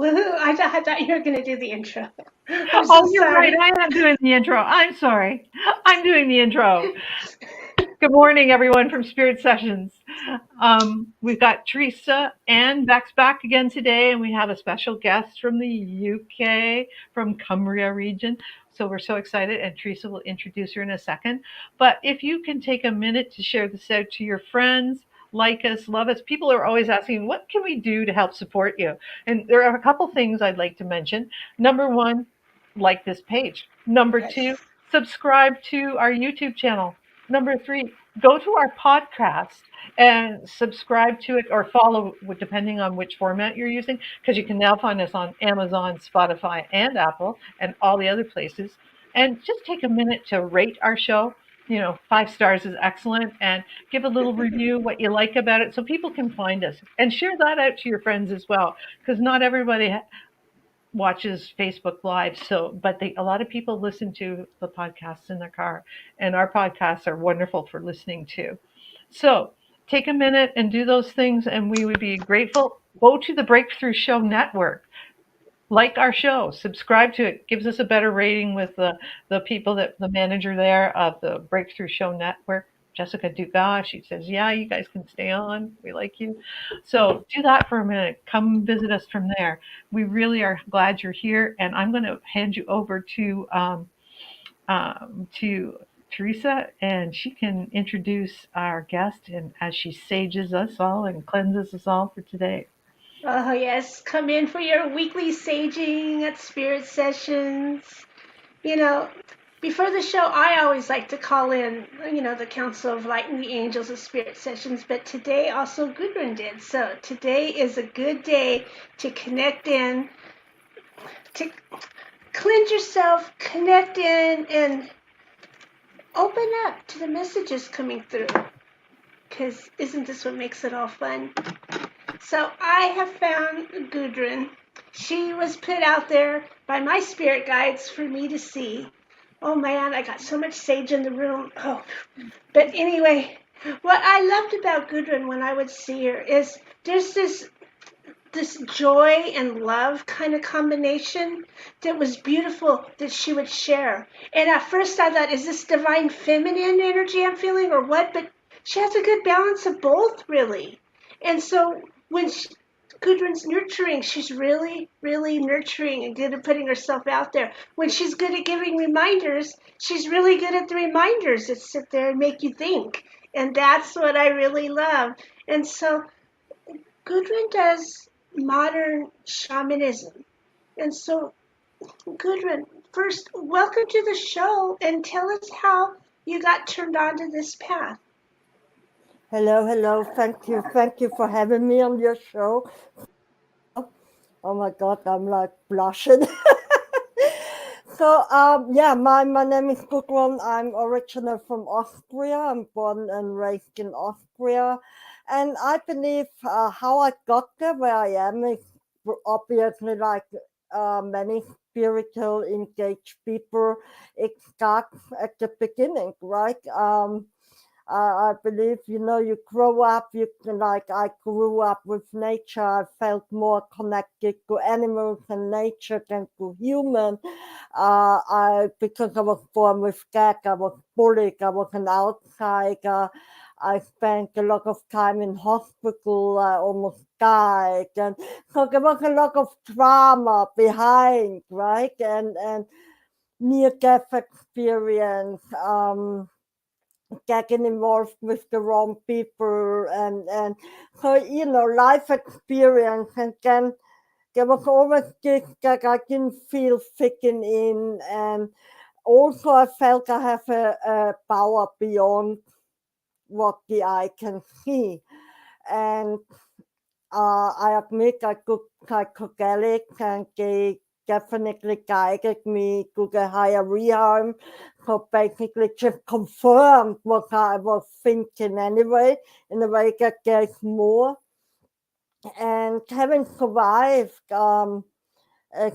Woohoo! I thought you were going to do the intro. I'm so Oh, you're right. sorry. I am doing the intro. I'm sorry. I'm doing the intro. Good morning, everyone from Spirit Sessions. We've got Teresa and Bex back again today, and we have a special guest from the UK, from Cumbria region. So we're so excited, and Teresa will introduce her in a second. But if you can take a minute to share this out to your friends, like us, love us. People are always asking, what can we do to help support you? And there are a couple things I'd like to mention. Number one, like this page. Number Yes. two, subscribe to our YouTube channel. Number three, go to our podcast and subscribe to it or follow, depending on which format you're using, because you can now find us on Amazon, Spotify, and Apple, and all the other places. And just take a minute to rate our show. 5 stars is excellent, and give a little review what you like about it so people can find us. And share that out to your friends as well, because not everybody watches Facebook Live. But a lot of people listen to the podcasts in their car, and our podcasts are wonderful for listening to. So take a minute and do those things, and we would be grateful. Go to the Breakthrough Show Network. Like our show, subscribe to it. Gives us a better rating with the people the manager there of the Breakthrough Show Network, Jessica Dugas. She says, "Yeah, you guys can stay on. We like you." So do that for a minute. Come visit us from there. We really are glad you're here, and I'm going to hand you over to Teresa, and she can introduce our guest, and as she sages us all and cleanses us all for today. Oh, yes. Come in for your weekly saging at Spirit Sessions. You know, before the show, I always like to call in, the Council of Light and the Angels of Spirit Sessions, but today also Gudrun did. So today is a good day to connect in, to cleanse yourself, connect in, and open up to the messages coming through. Because isn't this what makes it all fun? So I have found Gudrun. She was put out there by my spirit guides for me to see. Oh man, I got so much sage in the room. Oh, but anyway, what I loved about Gudrun when I would see her is there's this joy and love kind of combination that was beautiful that she would share. And at first I thought, is this divine feminine energy I'm feeling or what? But she has a good balance of both, really. And so when Gudrun's nurturing, she's really, really nurturing and good at putting herself out there. When she's good at giving reminders, she's really good at the reminders that sit there and make you think. And that's what I really love. And so Gudrun does modern shamanism. And so, Gudrun, first, welcome to the show and tell us how you got turned on to this path. Hello. Thank you for having me on your show. Oh my God, I'm like blushing. So, my name is Gudrun. I'm original from Austria. I'm born and raised in Austria. And I believe how I got there where I am is obviously like many spiritual engaged people. It starts at the beginning, right? I believe, you grow up, I grew up with nature. I felt more connected to animals and nature than to human. Because I was born with gag, I was bullied, I was an outsider. I spent a lot of time in hospital. I almost died. And so there was a lot of drama behind, right? And near-death experience, getting involved with the wrong people, and so life experience. And then there was always this that I didn't feel fitting in, and also I felt I have a power beyond what the eye can see. And I admit I took psychedelics, and they definitely guided me to the higher realm. So basically just confirmed what I was thinking anyway, in a way that there's more. And having survived a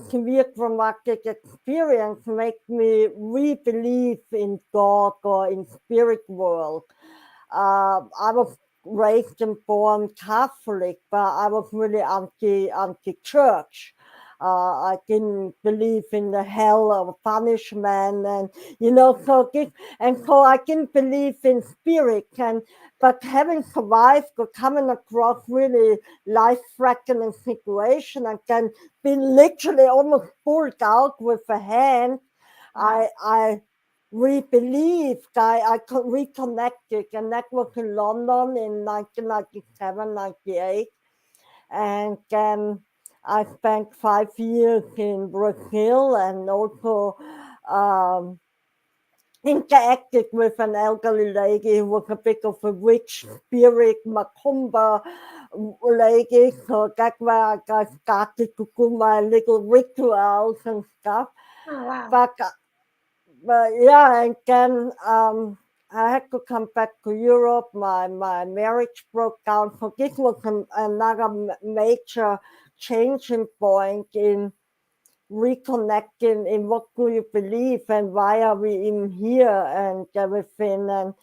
severe traumatic experience made me re-believe in God or in spirit world. I was raised and born Catholic, but I was really anti-church. I didn't believe in the hell or punishment, and so I didn't believe in spirit. But having survived or coming across really life-threatening situation and can be literally almost pulled out with a hand, I re-believed. I reconnected, and that was in London in 1997, 98. And I spent 5 years in Brazil, and also um, interacted with an elderly lady who was a bit of a witch spirit, macumba lady. So that's where I started to do my little rituals and stuff. Oh, wow. But yeah, and then I had to come back to Europe. My marriage broke down. So this was another major changing point in reconnecting in what do you believe and why are we in here and everything. And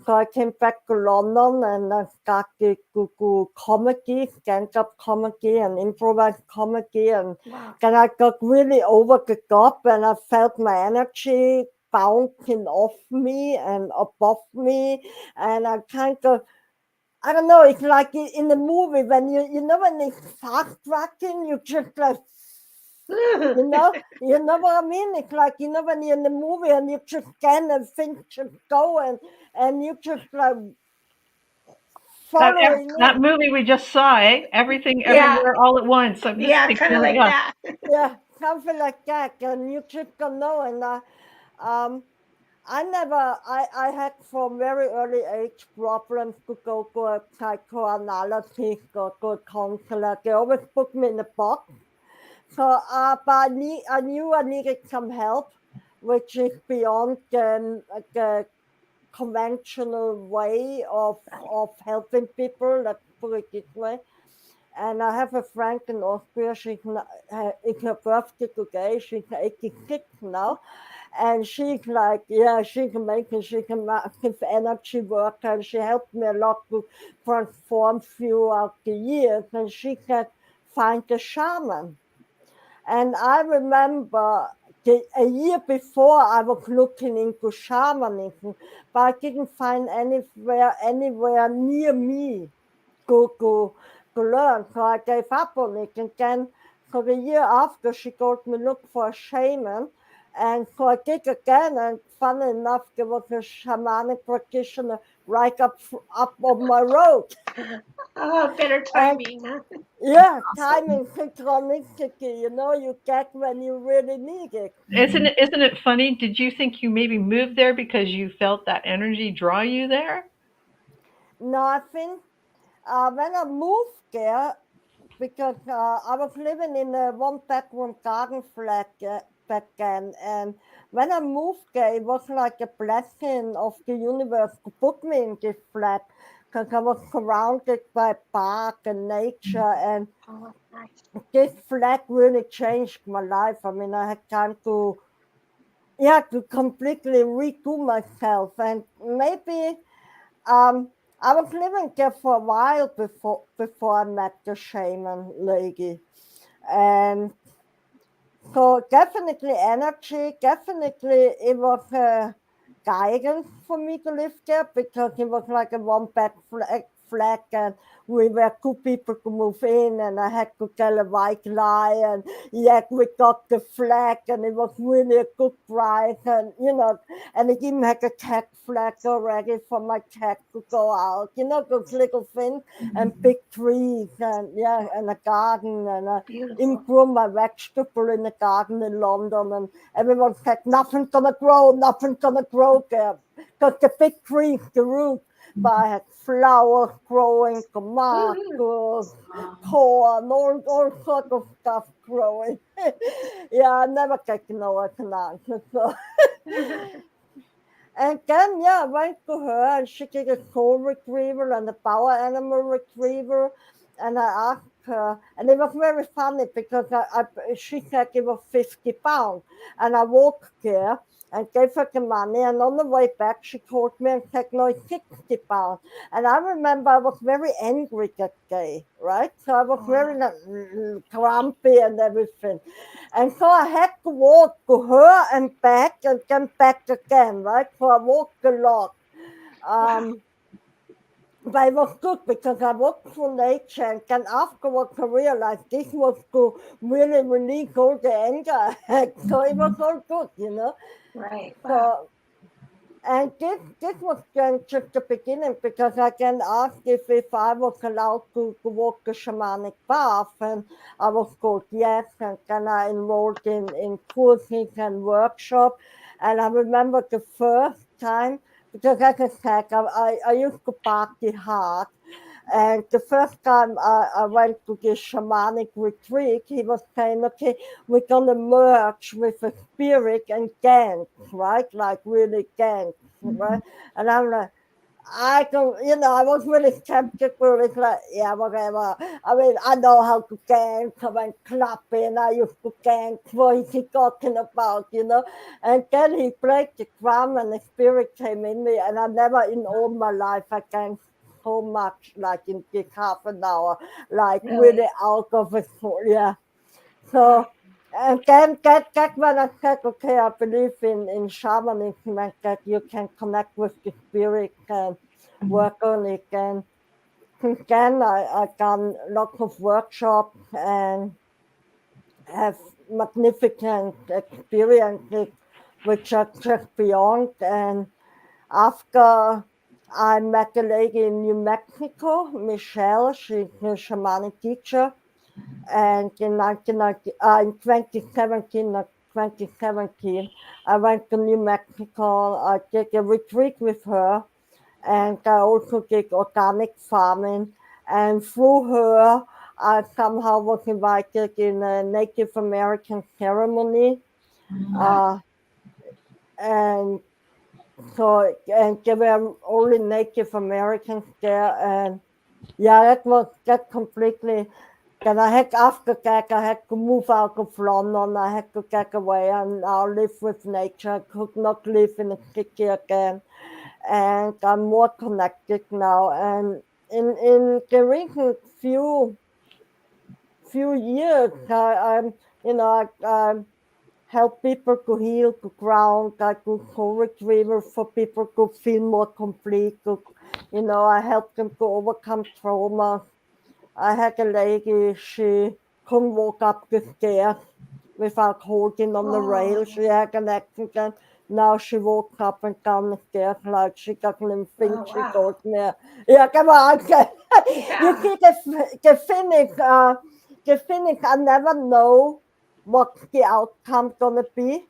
so I came back to London and I started to do comedy, stand-up comedy and improvised comedy. And Wow. then I got really over the top and I felt my energy bouncing off me and above me. And I kind of, I don't know, it's like in the movie when when it's fast tracking, you just like, you know what I mean? It's like, when you're in the movie and you just scan and things just go and you just like That following that it. movie we just saw, eh? Everything, Yeah. everywhere, all at once. I'm just Yeah, thinking, kind of like, like that. Yeah, something like that. And you just don't know. And um, I had from very early age problems to go to a psychoanalysis or to a counselor. They always put me in a box. So, but I knew I needed some help, which is beyond the conventional way of helping people, let's put it this way. And I have a friend in Austria, it's her birthday today, she's 86 now. And she's like, yeah, she's amazing, she's a massive energy worker, and she helped me a lot to transform throughout the years. And she said, find a shaman. And I remember a year before I was looking into shamanism, but I didn't find anywhere near me to learn. So I gave up on it. And then, so the year after, she told me, look for a shaman. And so I did again. And funny enough, there was a shamanic practitioner right up on my road. Oh, better And timing, huh? yeah, awesome. timing, synchronicity, you get when you really need it. Isn't it funny? Did you think you maybe moved there because you felt that energy draw you there? Nothing. When I moved there, because I was living in a one-bedroom garden flat back then, and when I moved there, it was like a blessing of the universe to put me in this flat, because I was surrounded by park and nature, and Oh, nice. this flat really changed my life. I mean, I had time to completely redo myself, and maybe I was living there for a while before I met the shaman lady. And so definitely energy, definitely it was a guidance for me to live there, because it was like a one bed flat, and we were two people to move in, and I had to tell a white lie, and yet we got the flag, and it was really a good price. And and it even had a cat flag already for my cat to go out, those little things. And big trees, and yeah, and a garden, and Beautiful. improve my vegetable in the garden in London. And everyone said, nothing's gonna grow, nothing's gonna grow there. Because the big trees, the root, but I had flowers growing, Woohoo. tomatoes, corn, all sort of stuff growing. Yeah, I never get to know it now. So. And then, yeah, I went to her and she did a soul retrieval and a power animal retrieval. And I asked her, and it was very funny because she said it was 50 pounds, and I walked there and gave her the money, and on the way back she called me and said, no, it's 60 pounds. And I remember I was very angry that day, right? So I was very grumpy and everything. And so I had to walk to her and back and then back again, right? So I walked a lot. But it was good because I walked through nature, and then afterwards I realized this was to really release all the anger I had. So it was all good, you know. Right. Wow. So, and this was then just the beginning because I then asked if I was allowed to walk the shamanic path, and I was told yes, and then I enrolled in courses and workshops. And I remember the first time, because as I said, I used to party hard. And the first time I went to this shamanic retreat, he was saying, okay, we're going to merge with a spirit and dance, right? Like really dance, right? And I'm like, I don't, I was really skeptical. It's like, yeah, whatever. I mean, I know how to dance. I went clubbing. I used to dance. What is he talking about? And then he played the drum and the spirit came in me. And I never in all my life I danced so much like in this half an hour, like really out of it. Yeah. So, and then that when I said, okay, I believe in shamanism and that you can connect with the spirit and work on it. And since then, I've done lots of workshops and have magnificent experiences which are just beyond. And after I met a lady in New Mexico, Michelle, she's a shamanic teacher. And in 2017, I went to New Mexico. I did a retreat with her, and I also did organic farming. And through her, I somehow was invited in a Native American ceremony. And so, and there were only Native Americans there. And yeah, that completely. Then after that, I had to move out of London. I had to get away and now live with nature. I could not live in a city again. And I'm more connected now. And in the recent few years, I help people to heal, to ground. I do soul retrieval for people to feel more complete. I help them to overcome trauma. I had a lady, she couldn't walk up the stairs without holding on the rail. She had an accident. Now she walks up and down the stairs like she doesn't even think she goes there. Yeah, come on. You see the thing is, I never know what the outcome gonna be.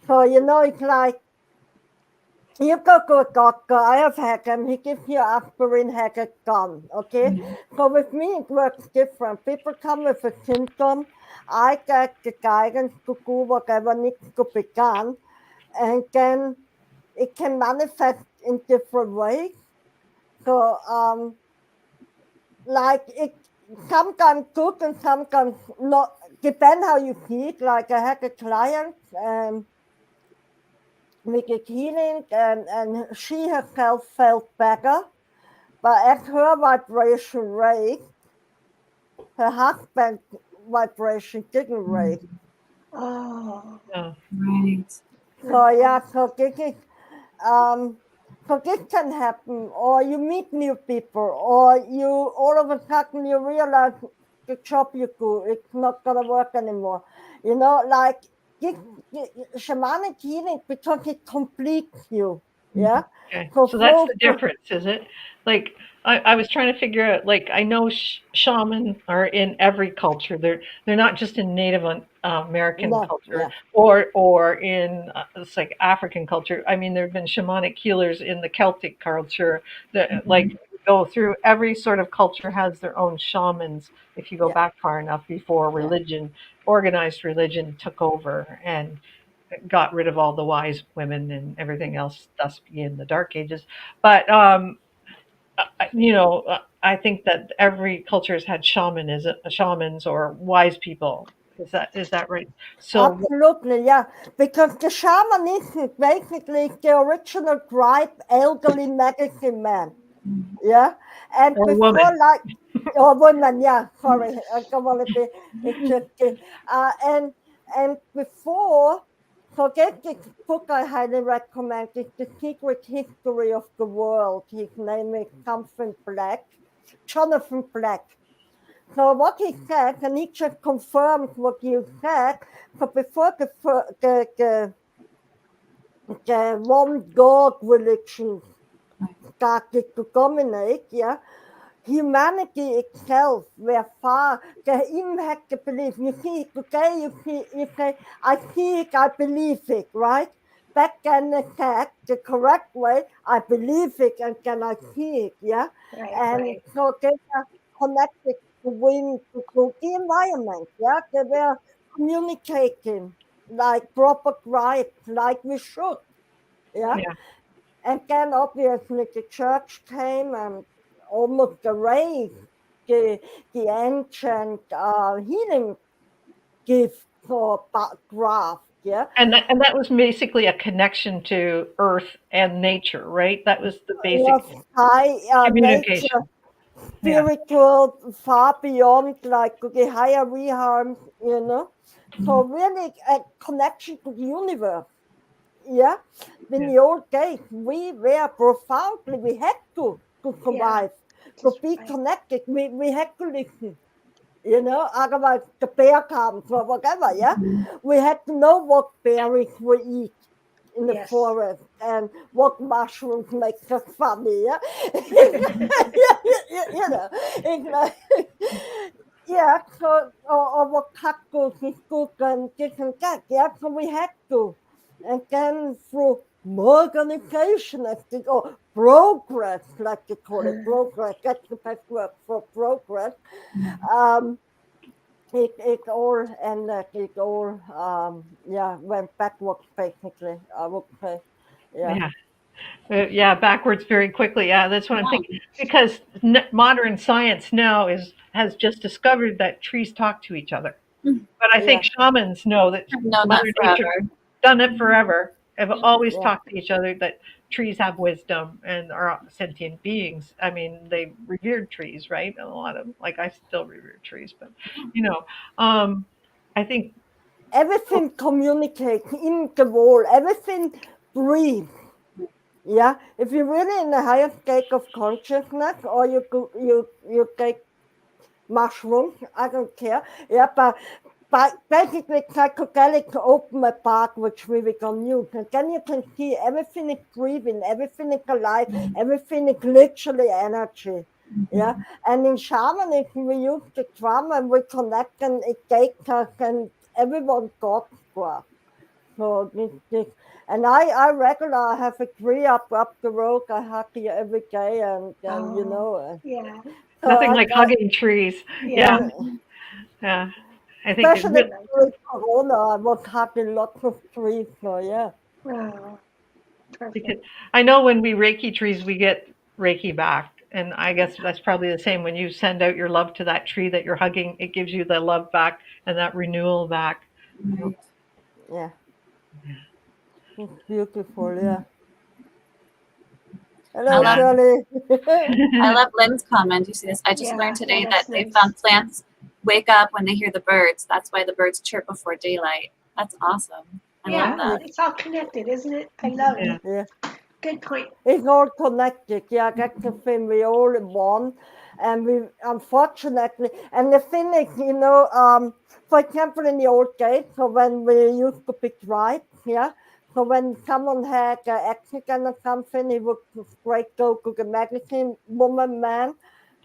So, it's like, you go to a doctor, I have had him, he gives you aspirin, had it gone, okay? So with me, it works different. People come with a symptom, I get the guidance to do whatever needs to be done, and then it can manifest in different ways. So, like, it sometimes good and sometimes not, depend how you see it. Like, I had a client, and we did healing, and she herself felt better, but as her vibration raised, her husband's vibration didn't raise. Oh. Right. So yeah, so this can happen, or you meet new people, or you all of a sudden you realize the job you do, it's not gonna work anymore. Like this shamanic healing, because it completes you. Yeah. Okay. So that's the difference, is it? Like, I was trying to figure out, like, I know shaman are in every culture. They're not just in Native American culture, or in it's like African culture. I mean, there have been shamanic healers in the Celtic culture that like go through every sort of culture has their own shamans. If you go back far enough before organized religion took over and got rid of all the wise women and everything else, thus being the Dark Ages. But I think that every culture has had shamans or wise people. Is that right? So Absolutely, yeah. Because the shamanism is basically the original tribe elderly medicine man. Yeah. And or before, woman. like, or women, yeah, sorry, I don't want to be interested. And before, so get this book I highly recommend. It's The Secret History of the World. His name is something Black, Jonathan Black. So what he said, and he just confirms what you said. So before the one God religion started to dominate, yeah, humanity itself were far, they even had to believe. You see, today you say, I see it, I believe it, right? Back then they said the correct way, I believe it and then I see it, yeah? Right, And right. so they were connected to wind, to the environment, yeah? They were communicating like proper tribes, like we should, yeah? Yeah. And then obviously the church came and almost erased the ancient healing gift for craft. Yeah, And that was basically a connection to earth and nature, right? That was the basic was high nature, communication. Yeah. spiritual, far beyond like the higher realms, you know. So really a connection to the universe. Yeah, in Yeah. the old days, we were profoundly, we had to Yeah, survive, to just be right. connected. We had to listen, you know, otherwise the bear comes or whatever, yeah. We had to know what berries we eat in the Yes. forest and what mushrooms make us funny, yeah. You know, it's like, yeah, so, or what cactus is good and this and that, yeah, so we had to. And then through organization, as they go, progress, like they call it, progress, that's the best word for progress. Um, it all ended, it all, yeah, went backwards basically, I would say, yeah. Yeah. Yeah, backwards very quickly. Yeah, that's what I'm thinking. Because modern science now has just discovered that trees talk to each other. But I Yeah, think shamans know that I've known that Mother Nature forever. done it forever. Have always yeah. talked to each other that trees have wisdom and are sentient beings. I mean, they revered trees, right? And a lot of like I still revere trees, but you know, um, I think Everything communicates in the wall, everything breathes. Yeah, if you're really in a higher state of consciousness, or you take mushrooms, I don't care. Yeah, but basically psychedelics open a part which we can use, and then you can see everything is breathing, everything is alive, everything is literally energy. Yeah, and in shamanism we use the drum and we connect and it takes us and everyone talks to us. So this, and I regular have a tree up the road. I hug it every day, and you Oh, know, yeah, so nothing like hugging trees. Yeah, yeah. uh, yeah. I think it especially really, Right. during Corona, I was hugging lots of trees. So yeah, Oh, because perfect. I know when we Reiki trees, we get Reiki back. And I guess that's probably the same when you send out your love to that tree that you're hugging, it gives you the love back and that renewal back. Right. yeah, it's beautiful. Yeah. I Hello, love Yeah. Shirley. I love Lynn's comment. You see this? I just Yeah, learned yeah, today that that's they nice. found plants wake up when they hear the birds. That's why the birds chirp before daylight. That's awesome. I love Yeah, that. it's all connected, isn't it? I love Yeah. it. Yeah, Good point. it's all connected. Yeah, that's the thing. We all one, and we unfortunately, and the thing is, you know, for example, in the old days, so when we used to be tribes, yeah. So when someone had an accident or something, he would straight go to the medicine woman, man,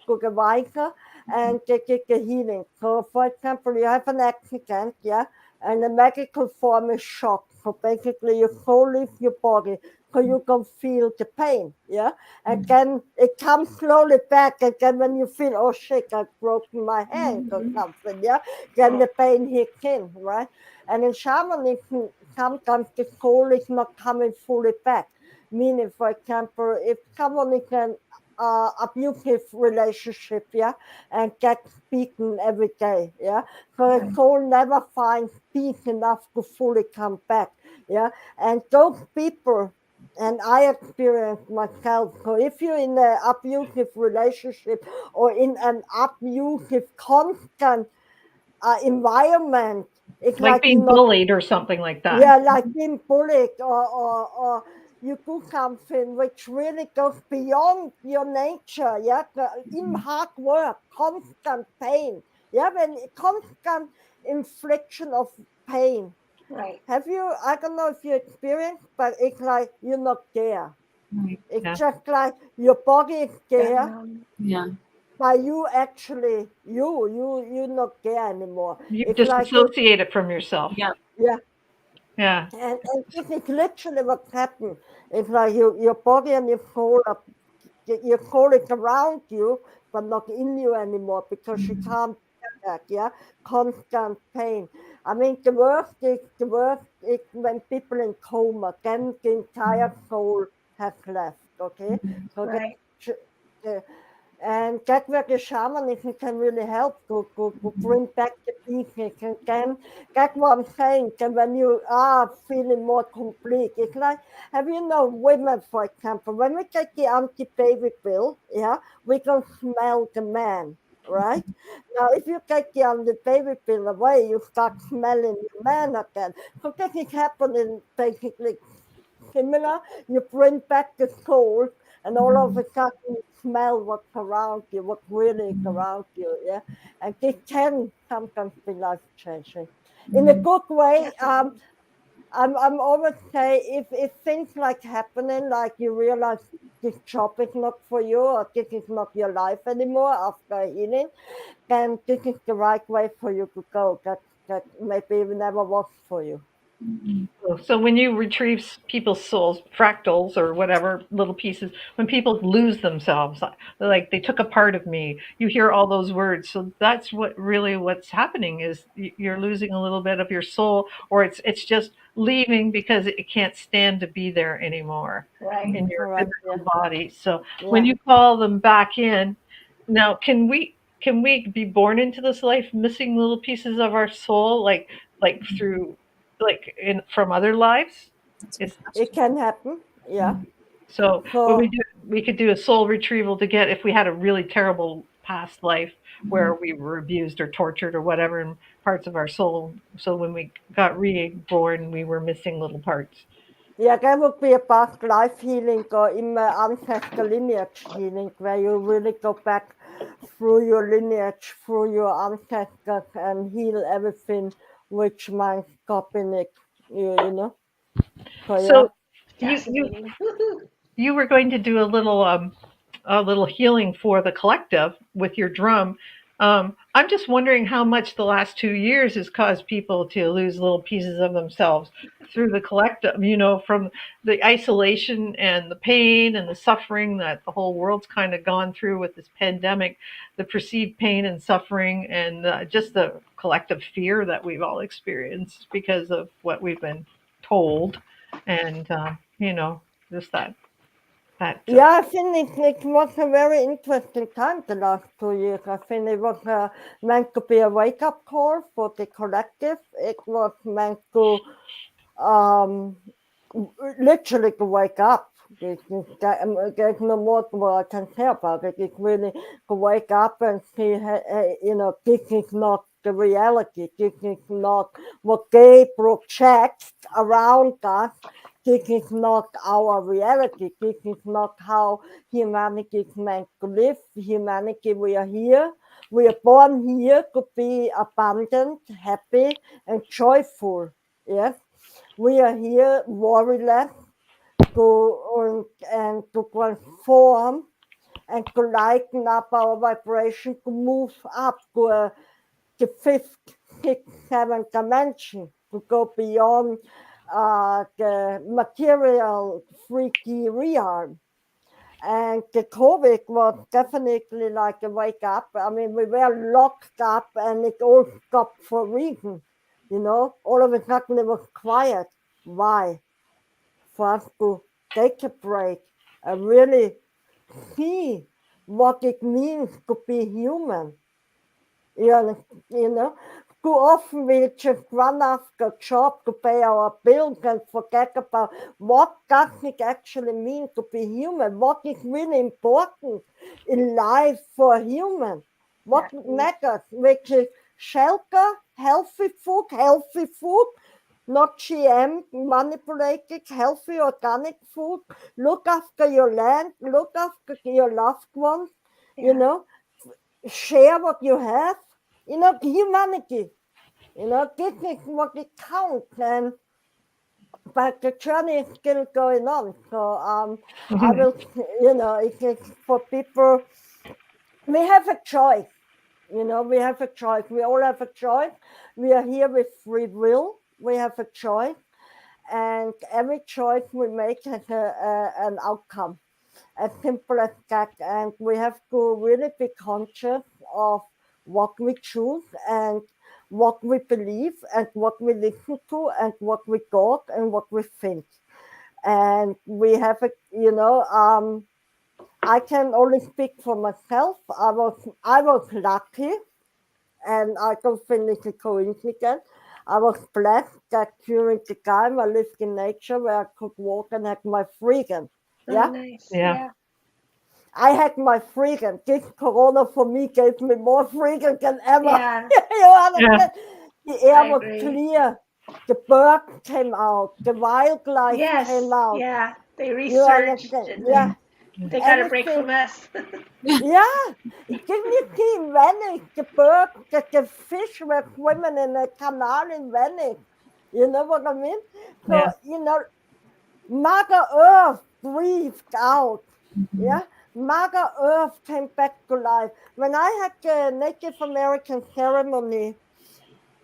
to the Viker, and they get the healing. So, for example, you have an accident, yeah, and the medical form is shock. So basically, your soul leaves your body, so you can feel the pain, yeah, and then it comes slowly back, and then when you feel, oh shit, I've broken my hand or something, yeah, then the pain hits in, right? And in shamanism, sometimes the soul is not coming fully back. Meaning, for example, if someone is an abusive relationship, yeah, and get beaten every day, yeah. So the Right. soul never finds peace enough to fully come back, yeah. And those people, and I experienced myself. So if you're in an abusive relationship or in an abusive constant environment, it's Like like being you're not, bullied or something like that. yeah, like being bullied, or you do something which really goes beyond your nature, yeah, in hard work, constant pain, yeah, when constant infliction of pain. Right. Have you, I don't know if you experienced, but it's like you're not there. Right. It's Yeah. just like your body is there, Yeah. but you actually, you're not there anymore. You It's like, disassociate it from yourself. Yep. yeah. Yeah. And this is literally what happened. It's like your body and your soul is around you, but not in you anymore because you can't get back. Yeah, constant pain. I mean, the worst is when people in coma, then the entire soul has left. Okay, so Right. the, and that's where the shamanism can really help to bring back the peace. And then that's what I'm saying. And when you are feeling more complete, it's like, have you know, women, for example, when we take the anti-baby pill, yeah, we can smell the man, right? Now, if you take the anti-baby pill away, you start smelling the man again. So this is happening basically similar. You bring back the soul, and all of a sudden you smell what's around you, what really is around you. Yeah, and this can sometimes be life changing in a good way. Definitely. I'm always say if things like happening, like you realize this job is not for you or this is not your life anymore after healing, then this is the right way for you to go. That maybe never was for you. So when you retrieve people's souls, fractals or whatever little pieces, when people lose themselves, like they took a part of me, you hear all those words. So that's what's happening is you're losing a little bit of your soul, or it's just leaving because it can't stand to be there anymore Right. in your Correct. Yeah. physical body. So when Yeah. you call them back in, now can we be born into this life missing little pieces of our soul, like through like in from other lives? That's a good Is It question. can happen. Yeah. so when So we could do a soul retrieval to get if we had a really terrible past life where we were abused or tortured or whatever in parts of our soul. So when we got reborn, we were missing little parts. yeah, there would be a past life healing or in my ancestor lineage healing where you really go back through your lineage, through your ancestors and heal everything which might stop in it. You know? So yeah. So you Fascinating. you were going to do a little healing for the collective with your drum. I'm just wondering how much the last 2 years has caused people to lose little pieces of themselves through the collective, from the isolation and the pain and the suffering that the whole world's kind of gone through with this pandemic, the perceived pain and suffering, and just the collective fear that we've all experienced because of what we've been told. And, just that. Yeah, I think it was a very interesting time the last 2 years. I think it was meant to be a wake up call for the collective. It was meant to um, literally to wake up. There's no more what I can say about it. It's really to wake up and see, this is not the reality. This is not what they project around us. This is not our reality. This is not how humanity is meant to live. Humanity, we are here. We are born here to be abundant, happy, and joyful. Yes, we are here warriorless and to transform and to lighten up our vibration, to move up to the fifth, sixth, seventh dimension, to go beyond the material 3D realm. And the COVID was definitely like a wake up. I mean, we were locked up and it all stopped for a reason. All of a sudden it was quiet. Why? For us to take a break and really see what it means to be human. You know, too often we just run after a job to pay our bills and forget about what does it actually mean to be human, what is really important in life for a human, what matters, which is shelter, healthy food, not GM manipulated, healthy organic food, look after your land, look after your loved ones, you know, share what you have, you know, humanity, you know, this is what it counts. And but the journey is still going on. So I will, you know, it is for people. We have a choice. You know, we have a choice. We all have a choice. We are here with free will. We have a choice, and every choice we make has an outcome, as simple as that. And we have to really be conscious of what we choose and what we believe and what we listen to and what we got and what we think. And we have a, you know, I can only speak for myself. I was lucky, and I don't think it's a coincidence. I was blessed that during the time I lived in nature where I could walk and have my freedom. Yeah. Oh, nice. Yeah. I had my freedom. This corona for me gave me more freedom than ever. Yeah. You understand? Yeah. The air I was agree. clear. The birds came out. The wildlife Yes. came out. Yeah. They You researched understand? and Yeah. they got a break Everything. from us. Yeah. Give me in Venice. The birds, the fish were swimming in a canal in Venice. You know what I mean? So, Yeah. you know, Mother Earth breathed out. Yeah, Mother Earth came back to life. When I had the Native American ceremony,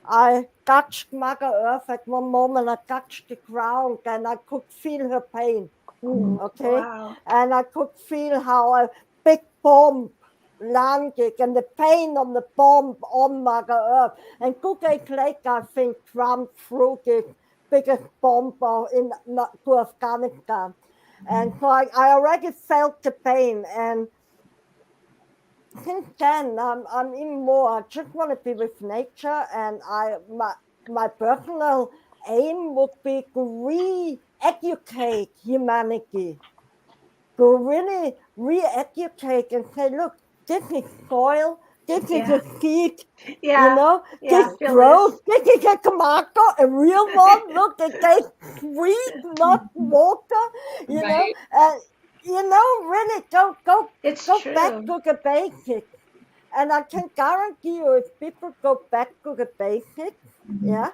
I touched Mother Earth at one moment. I touched the ground and I could feel her pain. Okay, Wow. and I could feel how a big bomb landed and the pain on the bomb on Mother Earth. And 2 days later, I think Trump threw the biggest bomb in to Afghanistan. And so I already felt the pain. And since then, I'm in more. I just want to be with nature, and my personal aim would be to re-educate humanity, to really re-educate and say, look, this is soil, this is a seed, you Yeah. know, Yeah. this Feel grows, this. this is a tomato, a real one. Look, it tastes sweet, not water, you know, Right. and you know, really go It's back true. to the basics. And I can guarantee you, if people go back to the basics, yeah,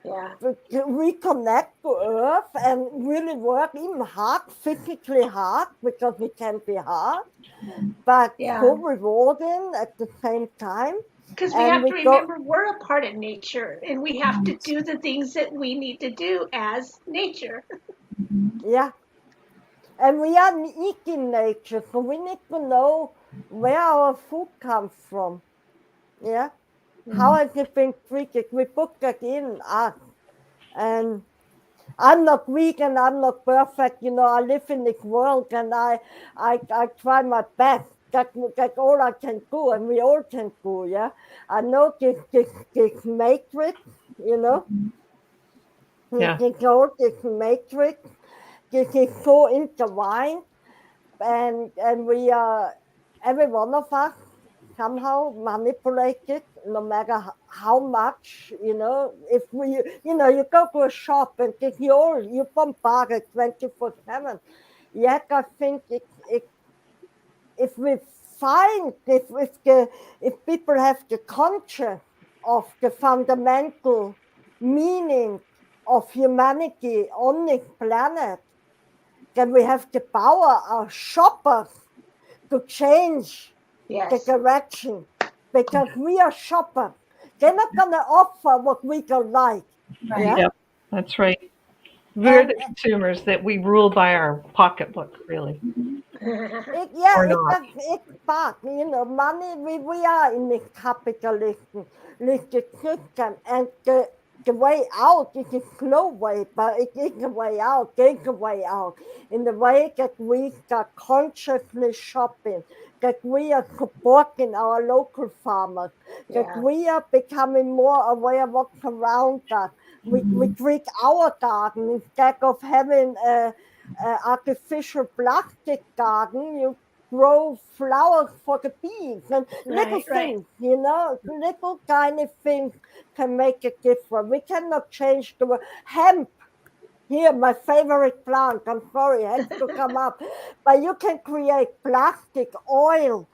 Yeah. to reconnect to Earth and really work even hard, physically hard, because it can be hard, but Yeah. so rewarding at the same time. Because we And have to we go, remember we're a part of nature and we have to do the things that we need to do as nature. yeah, and we are eating nature, so we need to know where our food comes from. Yeah, how has it been treated? We put that in us, and I'm not vegan, I'm not perfect, you know, I live in this world and I try my best. That's all I can do, and we all can do, yeah. I know this matrix, you know, Yeah. this matrix, this is so intertwined, and we are, every one of us somehow manipulated, no matter how much, you know. If we, you know, you go to a shop and you bombarded 24/7. Yet I think if we find, if people have the conscience of the fundamental meaning of humanity on this planet, then we have the power, our shoppers, to change the Yes. direction, because we are shoppers. They're not going to offer what we don't like. Right. Yeah. Yep. That's right. We're And the consumers that we rule by our pocketbook, really, or not. it's bad. You know, money, we are in this capitalistic system. And the way out is a slow way, but it is the way out, it's the way out. In the way that we are consciously shopping, that we are supporting our local farmers, that Yeah. we are becoming more aware of what's around us. We treat our garden instead of having a artificial plastic garden. You grow flowers for the bees and little Right. things, little tiny things can make a difference. We cannot change the world. Hemp, here, my favorite plant. I'm sorry, it has to come up. But you can create plastic, oil,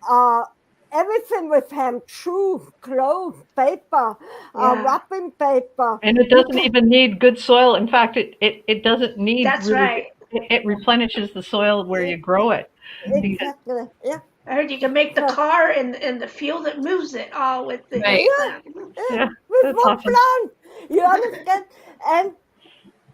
uh, everything with hemp, shoes, clothes, paper, Yeah. wrapping paper. And it You doesn't can, even need good soil. In fact, it doesn't need That's really right. it replenishes the soil where you grow it. Because exactly, yeah. I heard you can make the So, car and the fuel that moves it all with the hemp Right. yeah, plant. yeah, yeah, with that's one awesome. plant. You understand? And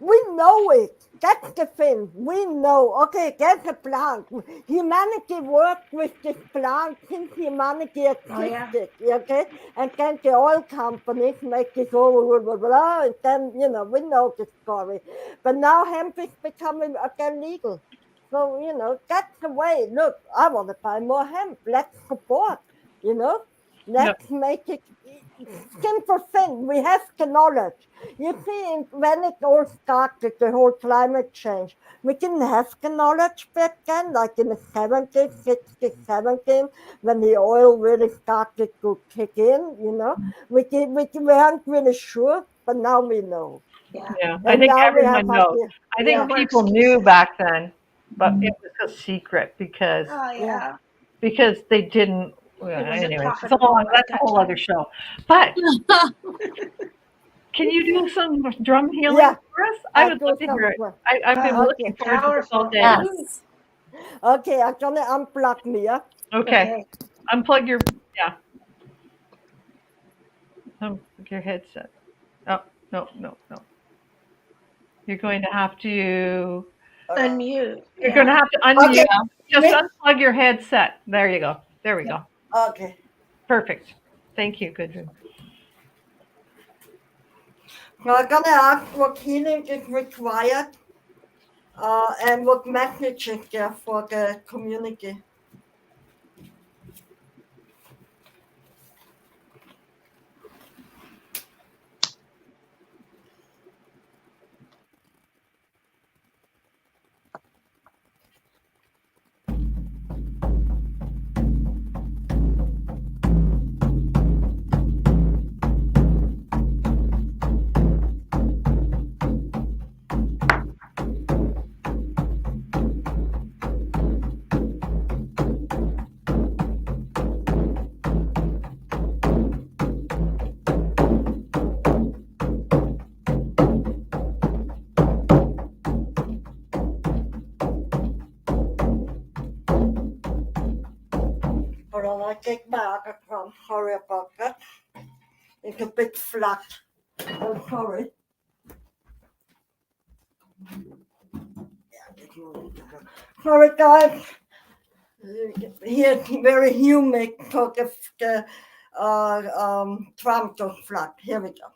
we know it. That's the thing. We know, okay, there's a plant. Humanity worked with this plant since humanity Oh yeah. existed, okay? And then the oil companies make this blah, blah, blah, and then, we know the story. But now hemp is becoming again legal. So, that's the way. Look, I want to buy more hemp. Let's support, you know? Yep. Let's make it simple thing. We have the knowledge. You see, when it all started, the whole climate change, we didn't have the knowledge back then, like in the 70s, 60s, 70s, when the oil really started to kick in. We weren't really sure, but now we know. Yeah. Yeah, I And think now we have everyone knows. idea. I No Yeah, think more people knew excuses. back then, but it was a secret Oh yeah. yeah. because they didn't. Well, It wasn't anyways, profitable at that's a that whole other time. show. But can you do some drum healing Yeah, for us? I I would do love to hear it. something. I've been looking Okay, forward to this all Powerful. day. Woo. Yes. okay, I'm gonna unplug me, yeah? Okay, Okay. unplug your unplug your headset. Oh no no no! You're going to have to. Unmute. You're going to Yeah. have to Okay, unmute. Just me? unplug your headset. There you go. There we go. Okay. Perfect. Thank you, Gudrun. So I'm gonna ask what healing is required and what message is there for the community. Hold on, I take my other from. Sorry about that. It's a bit flat. I'm sorry. Sorry, guys. Here it's very humid, so the drum goes flat. Here we go.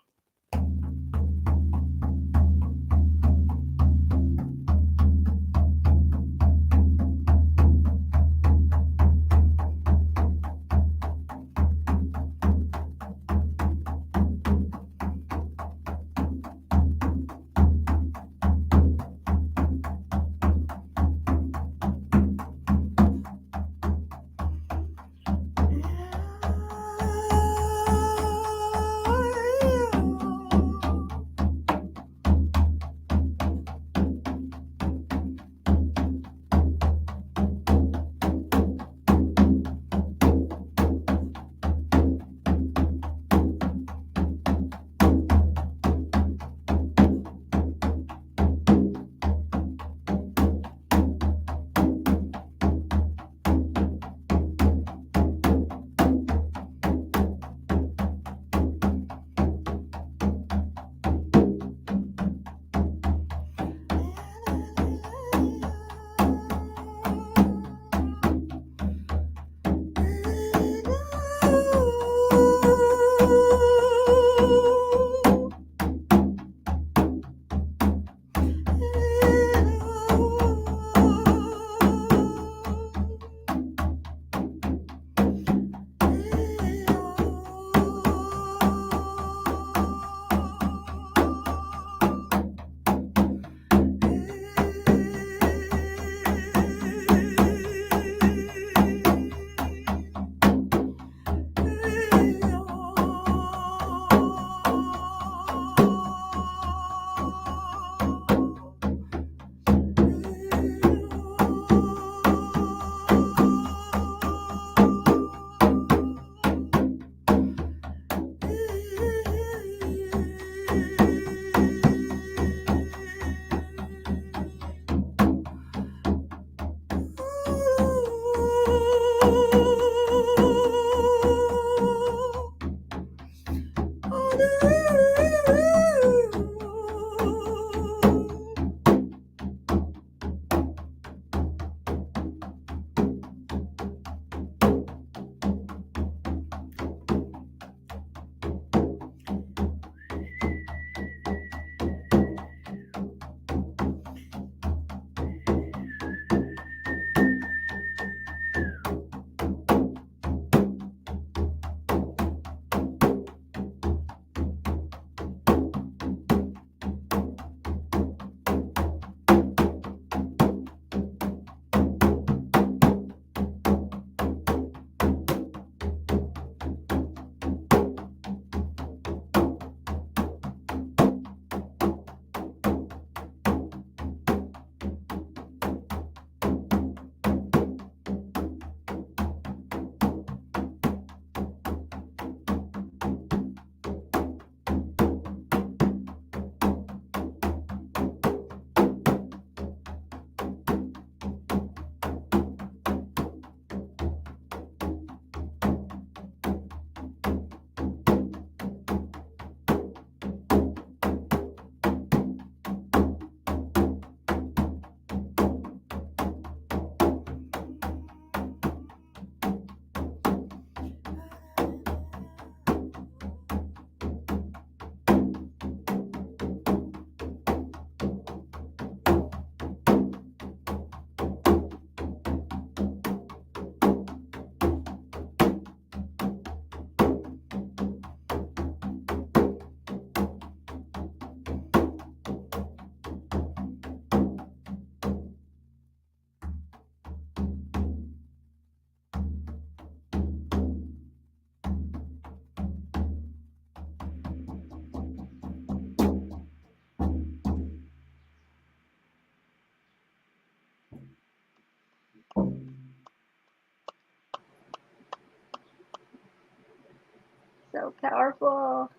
So powerful.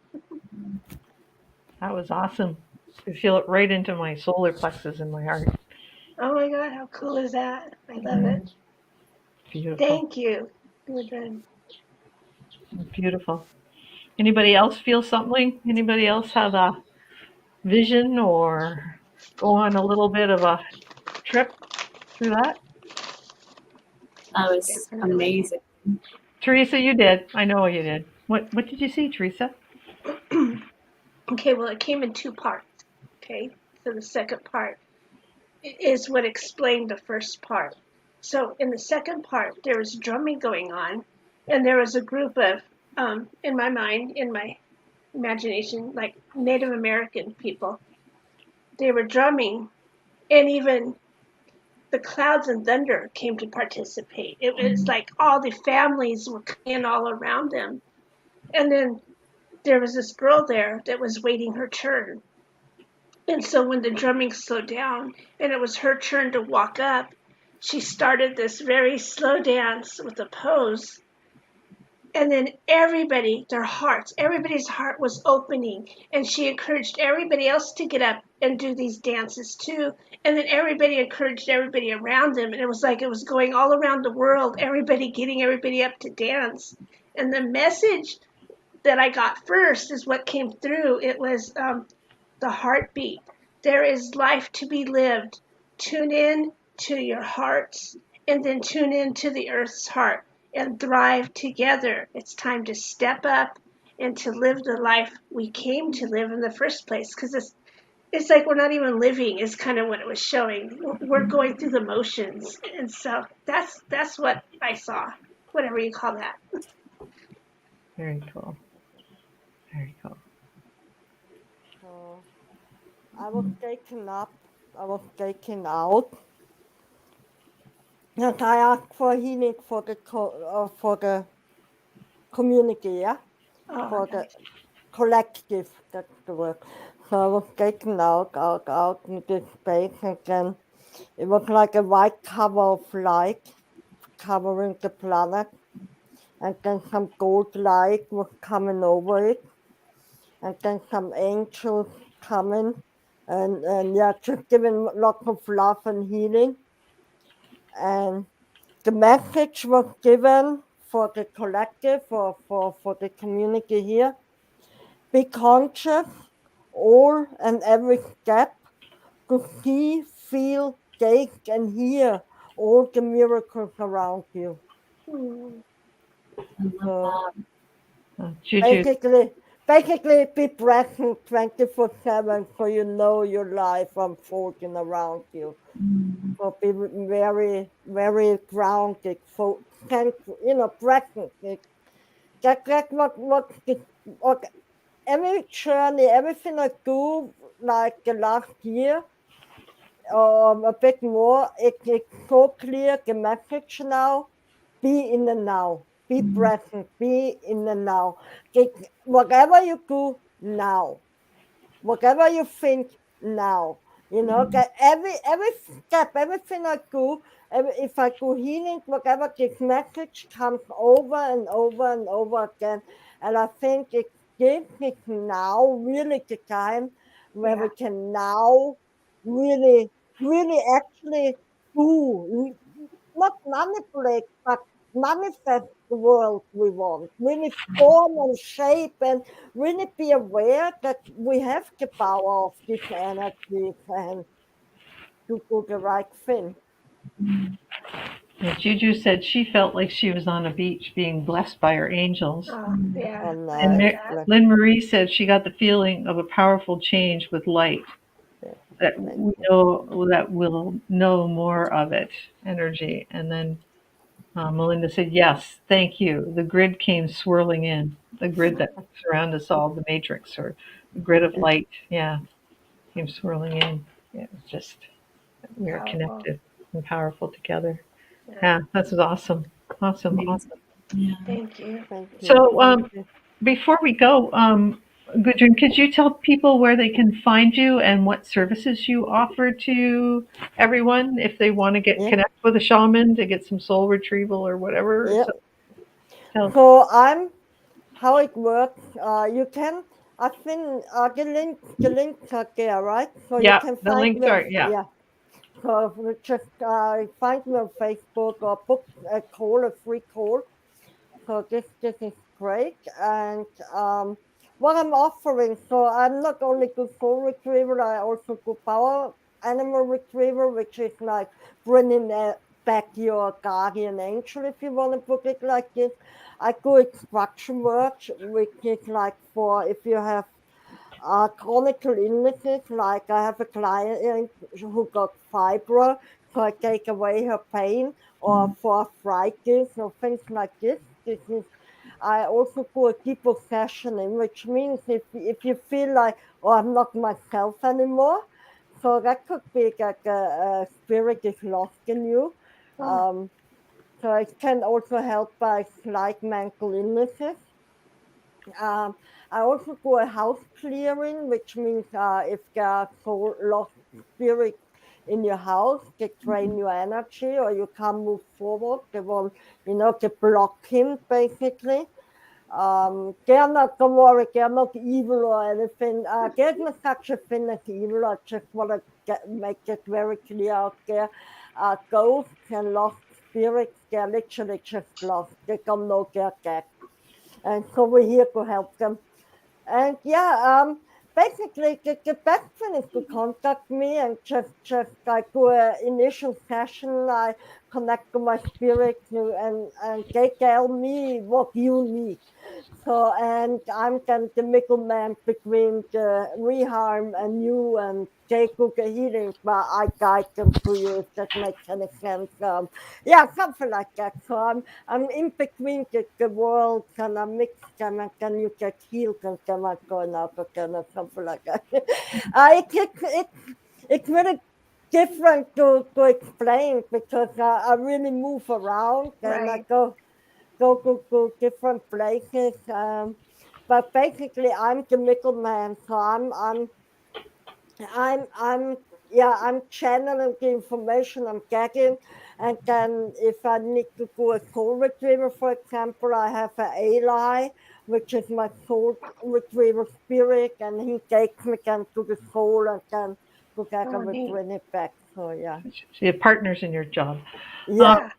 That was awesome. I feel it right into my solar plexus in my heart. Oh my God, how cool is that? I love it. Beautiful. Thank you, Gudrun. Beautiful. Anybody else feel something? Anybody else have a vision or go on a little bit of a trip through that? That was Definitely. amazing. Teresa, you did. I know you did. What did you see, Teresa? Okay, well, it came in two parts. Okay, so the second part is what explained the first part. So in the second part, there was drumming going on, and there was a group of, in my mind, in my imagination, like Native American people. They were drumming, and even the clouds and thunder came to participate. It was like all the families were in all around them. And then there was this girl there that was waiting her turn. And so when the drumming slowed down and it was her turn to walk up, she started this very slow dance with a pose. And then everybody's heart was opening. And she encouraged everybody else to get up and do these dances too. And then everybody encouraged everybody around them. And it was like it was going all around the world, everybody getting everybody up to dance. And the message that I got first is what came through. It was the heartbeat. There is life to be lived. Tune in to your hearts and then tune in to the earth's heart and thrive together. It's time to step up and to live the life we came to live in the first place, because it's like we're not even living is kind of what it was showing. We're going through the motions. And so that's what I saw, whatever you call that. Very cool. Very cool. So I was taken up, I was taken out, and I asked for healing for the community, yeah, Oh, for the nice. collective. That's the word. So I was taken out in this space, and then it was like a white cover of light covering the planet, and then some gold light was coming over it, and then some angels coming, and yeah, just giving lots of love and healing. And the message was given for the collective, for the community here. Be conscious all and every step to see, feel, taste, and hear all the miracles around you. Hmm. I love So Juju, basically be present 24/7 so you know your life unfolding around you. that. So be very, very grounded, so thankful, present. That's what every journey, everything I do, like the last year, a bit more, it's so clear the message now. Be in the now, be present, be in the now. Whatever you do now, whatever you think now, that every step, everything I do, if I do healing, whatever, this message comes over and over and over again. And I think it gives it now really the time where Yeah. we can now really, really actually do, not manipulate, but manifest the world we want, really form and shape, and really be aware that we have the power of this energy and to do the right thing. yeah, Juju said she felt like she was on a beach being blessed by her angels. Oh, yeah. And I And love that. Lynn Marie said she got the feeling of a powerful change with light. That thank we you. know that we'll know more of it, energy. And then Melinda said, yes, thank you. The grid came swirling in, the grid that surrounds us all, the matrix or the grid of light. Yeah, came swirling in. Yeah, it's just, we are Powerful. connected and powerful together. Yeah. Yeah, that's awesome. Awesome. Amazing. Awesome. Yeah. Thank you. Thank you. So, Thank you. before we go, Gudrun, could you tell people where they can find you and what services you offer to everyone if they want to get Yeah. connect with a shaman to get some soul retrieval or whatever? Yeah. So, tell. So I'm how it works. You can, I think, the links are there, right? So you Yeah, can the find links me, are, yeah. yeah. So just find me on Facebook or book a call, a free call. So this is great. And what I'm offering, so I'm not only good soul retriever, I also do power animal retriever, which is like bringing back your guardian angel, if you want to put it like this. I do extraction work, which is like for if you have chronic illnesses, like I have a client who got fibro, so I take away her pain, or for arthritis or things like this. This is I also do a deeper sessioning, which means if you feel like, oh, I'm not myself anymore, so that could be like a spirit is lost in you. Oh, So it can also help by slight mental illnesses. Um, I also do a house clearing, which means if there are so lost spirit in your house, they drain your energy or you can't move forward. They want, they block him basically. They're not, don't worry, they're not evil or anything. There's not such a thing as evil. I just want to make it very clear out there. Ghosts and lost spirits, they're literally just lost. They don't know their death. And so we're here to help them. And yeah, basically the best thing is to contact me and just like do an initial session. I connect to my spirit and they tell me what you need. So and I'm then the middleman between the reharm and you, and they cook a healing, but I guide them to you if that makes any sense. Yeah, something like that. So I'm in between the worlds and I mix them and then you get healed and then I'm going out again or something like that. It's really different to explain because I really move around and I right. go different places. But basically, I'm the middleman, so I'm yeah, I'm channeling the information I'm getting, and then if I need to do a soul retriever, for example, I have an Eli, which is my soul retriever spirit, and he takes me then to the soul, and then together Oh, we neat. bring it back. So yeah, So you have partners in your job. Um, yeah,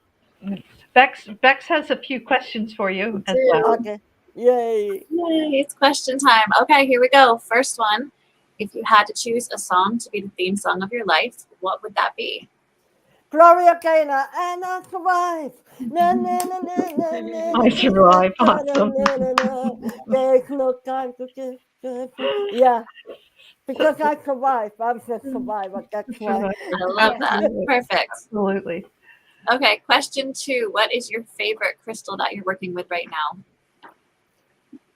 Yeah. Bex has a few questions for you as well. Do. okay, yay. Yay, it's question time. Okay, here we go. First one. If you had to choose a song to be the theme song of your life, what would that be? Gloria Gaynor, and I survive. Na, na, na, na, na, na, I na, survive. na, Awesome. na, na, na. There's no time to give. Yeah, because I survive. I'm a survivor. That's why. Survivor. I love Yes. that. Absolutely. Perfect. Absolutely. Okay, question 2. What is your favorite crystal that you're working with right now?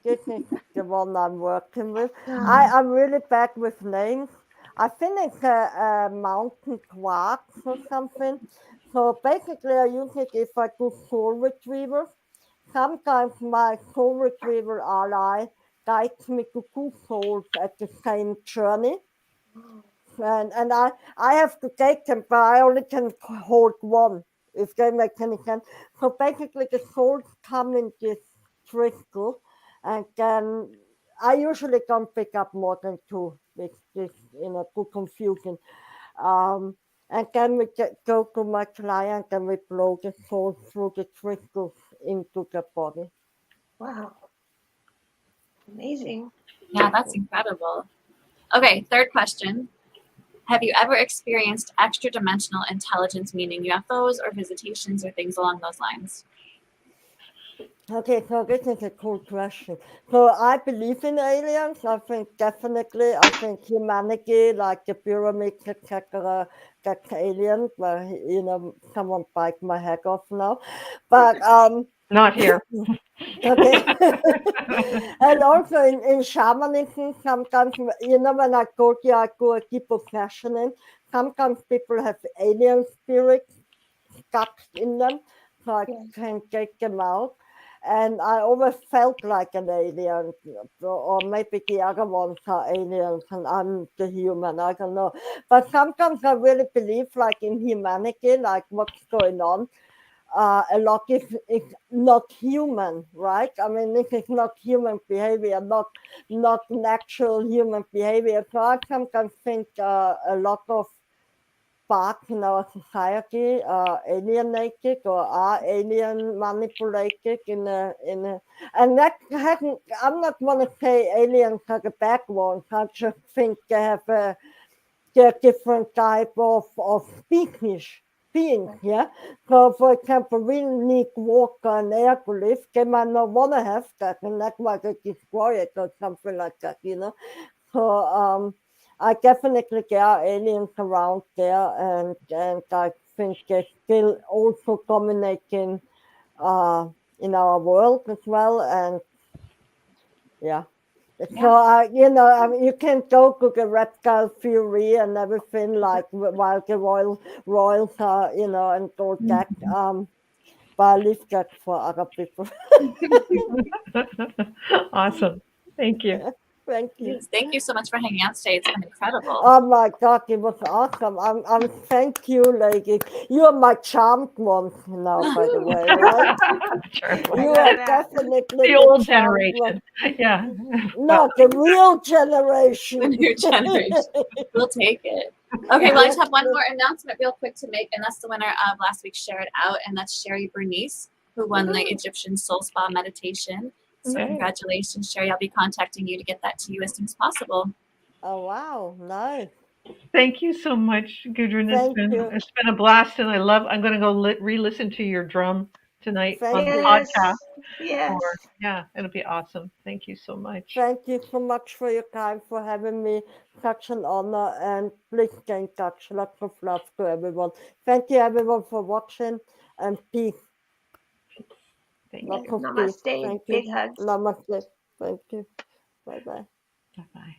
This is the one I'm working with. Um, I'm really bad with names. I think it's a mountain quartz or something. So basically, I use it if I do soul retrievers. Sometimes my soul retriever ally guides me to two souls at the same journey. And I have to take them, but I only can hold one, if that makes any sense. So basically, the souls come in this crystal, and then I usually don't pick up more than two. It's this, too confusing. Um, and then go to my client and we blow the soul through the crystals into the body. wow. Amazing. Yeah, that's incredible. Okay, third question. Have you ever experienced extra dimensional intelligence, meaning UFOs or visitations or things along those lines? Okay, so this is a cool question. So I believe in aliens. I think definitely. I think humanity, like the pyramids, etc., that's alien. Well, someone bite my head off now, but Not here. okay. And also in shamanism, sometimes when I go there, I go a deeper questioning. Sometimes people have alien spirits stuck in them, so I Yeah. can take them out. And I always felt like an alien, or maybe the other ones are aliens and I'm the human, I don't know. But sometimes I really believe like in humanity, like what's going on. a lot is not human, right? I mean, this is not human behavior, not natural human behavior. So I sometimes think a lot of parts in our society are alienated or are alien manipulated and that hasn't. I'm not want to say aliens are the bad ones. I just think they have they're different type of species beings, yeah. So for example, we need water and air to live. They might not want to have that, and that's why they destroy it or something like that, you know. So I definitely there are aliens around there, and I think they're still also dominating in our world as well, and yeah. So I mean, you can go to the reptile theory and everything like while the royals are, and all that. But I leave that for other people. Awesome. Thank you. Thank you. Yes, thank you so much for hanging out today. It's been incredible. Oh my God, it was awesome. I'm thank you, lady. You are my charmed one now, by the way, right? You are definitely The old generation. Yeah. No, the real generation. The new generation. We'll take it. Okay, well, I just have one more announcement real quick to make, and that's the winner of last week's Share It Out, and that's Sherry Bernice, who won the Egyptian Soul Spa meditation. So congratulations, Sherry. I'll be contacting you to get that to you as soon as possible. Oh, wow. Nice. Thank you so much, Gudrun. It's been a blast, and I'm going to go re-listen to your drum tonight on the podcast. Yes. Yeah, it'll be awesome. Thank you so much. Thank you so much for your time, for having me. Such an honor, and please stay in touch. Lots of love to everyone. Thank you, everyone, for watching, and peace. Thank Lots you. of Namaste. peace. Thank you. Big hugs. Namaste. Thank you. Bye-bye. Bye-bye.